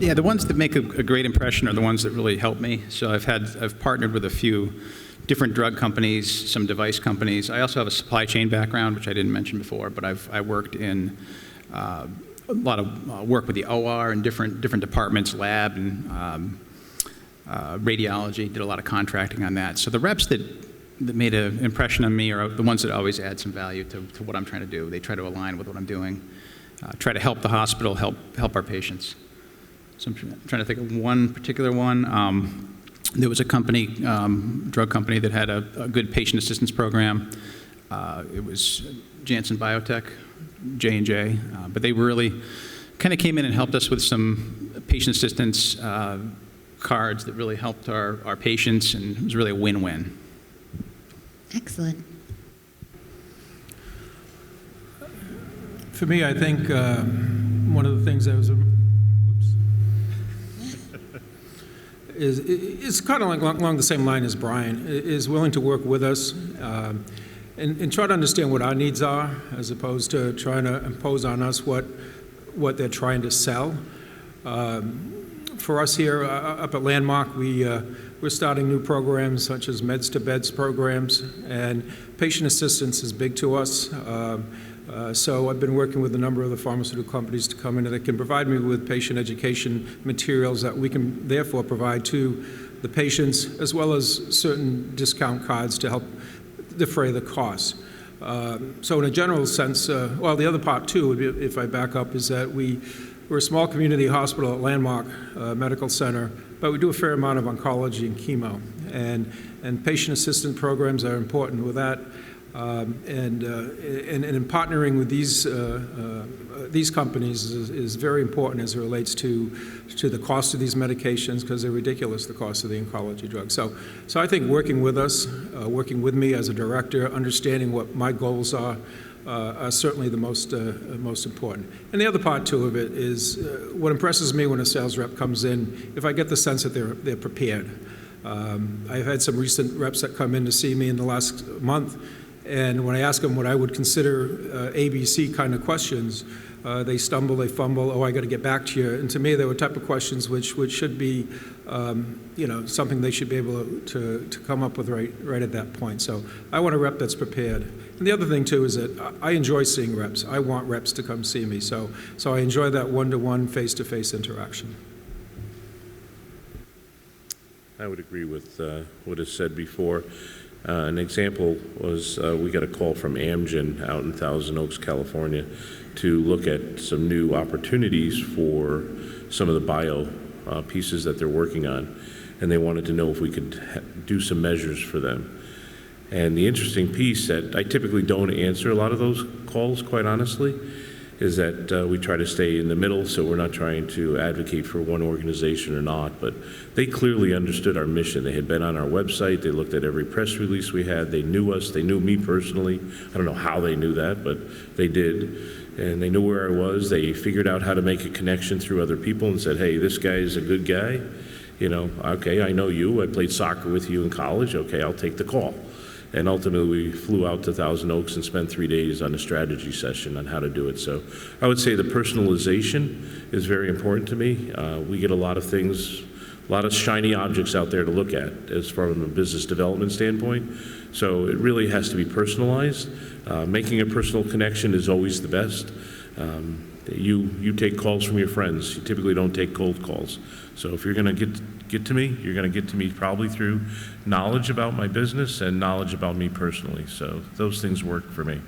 Yeah, the ones that make a great impression are the ones that really help me. So I've partnered with a few different drug companies, some device companies. I also have a supply chain background, which I didn't mention before, but I worked in a lot of work with the OR and different departments, lab and radiology, did a lot of contracting on that. So the reps that made an impression on me are the ones that always add some value to what I'm trying to do. They try to align with what I'm doing, try to help the hospital, help our patients. So I'm trying to think of one particular one. There was a company, drug company, that had a good patient assistance program. It was Janssen Biotech, J&J, but they really kind of came in and helped us with some patient assistance cards that really helped our patients, and it was really a win-win. Excellent. For me, I think one of the things that was is kind of like along the same line as Brian, is willing to work with us and try to understand what our needs are, as opposed to trying to impose on us what they're trying to sell. For us here up at Landmark, we're starting new programs such as Meds to Beds programs, and patient assistance is big to us. So I've been working with a number of the pharmaceutical companies to come in that can provide me with patient education materials that we can therefore provide to the patients, as well as certain discount cards to help defray the costs. So in a general sense, well, the other part too, if I back up, is that we're a small community hospital at Landmark Medical Center, but we do a fair amount of oncology and chemo, and patient assistant programs are important with that. And in partnering with these companies is very important as it relates to the cost of these medications, because they're ridiculous, the cost of the oncology drugs. So I think working with us, working with me as a director, understanding what my goals are certainly the most important. And the other part too of it is what impresses me when a sales rep comes in, if I get the sense that they're prepared. I've had some recent reps that come in to see me in the last month, and when I ask them what I would consider ABC kind of questions, they stumble, they fumble, oh, I got to get back to you. And to me, they were type of questions which should be, something they should be able to come up with right at that point. So I want a rep that's prepared. And the other thing too is that I enjoy seeing reps. I want reps to come see me. So I enjoy that one-to-one, face-to-face interaction. I would agree with what is said before. An example was we got a call from Amgen out in Thousand Oaks, California, to look at some new opportunities for some of the bio pieces that they're working on, and they wanted to know if we could do some measures for them. And the interesting piece that I typically don't answer a lot of those calls, quite honestly, is that we try to stay in the middle, so we're not trying to advocate for one organization or not, but they clearly understood our mission. They had been on our website, they looked at every press release we had, they knew us, they knew me personally. I don't know how they knew that, but they did. And they knew where I was. They figured out how to make a connection through other people and said, hey, this guy's a good guy. You know, okay, I know you, I played soccer with you in college, okay, I'll take the call. And ultimately, we flew out to Thousand Oaks and spent 3 days on a strategy session on how to do it. So I would say the personalization is very important to me. We get a lot of things, a lot of shiny objects out there to look at as from a business development standpoint. So it really has to be personalized. Making a personal connection is always the best. You take calls from your friends. You typically don't take cold calls. So if you're going to get to me, you're going to get to me probably through knowledge about my business and knowledge about me personally. So those things work for me.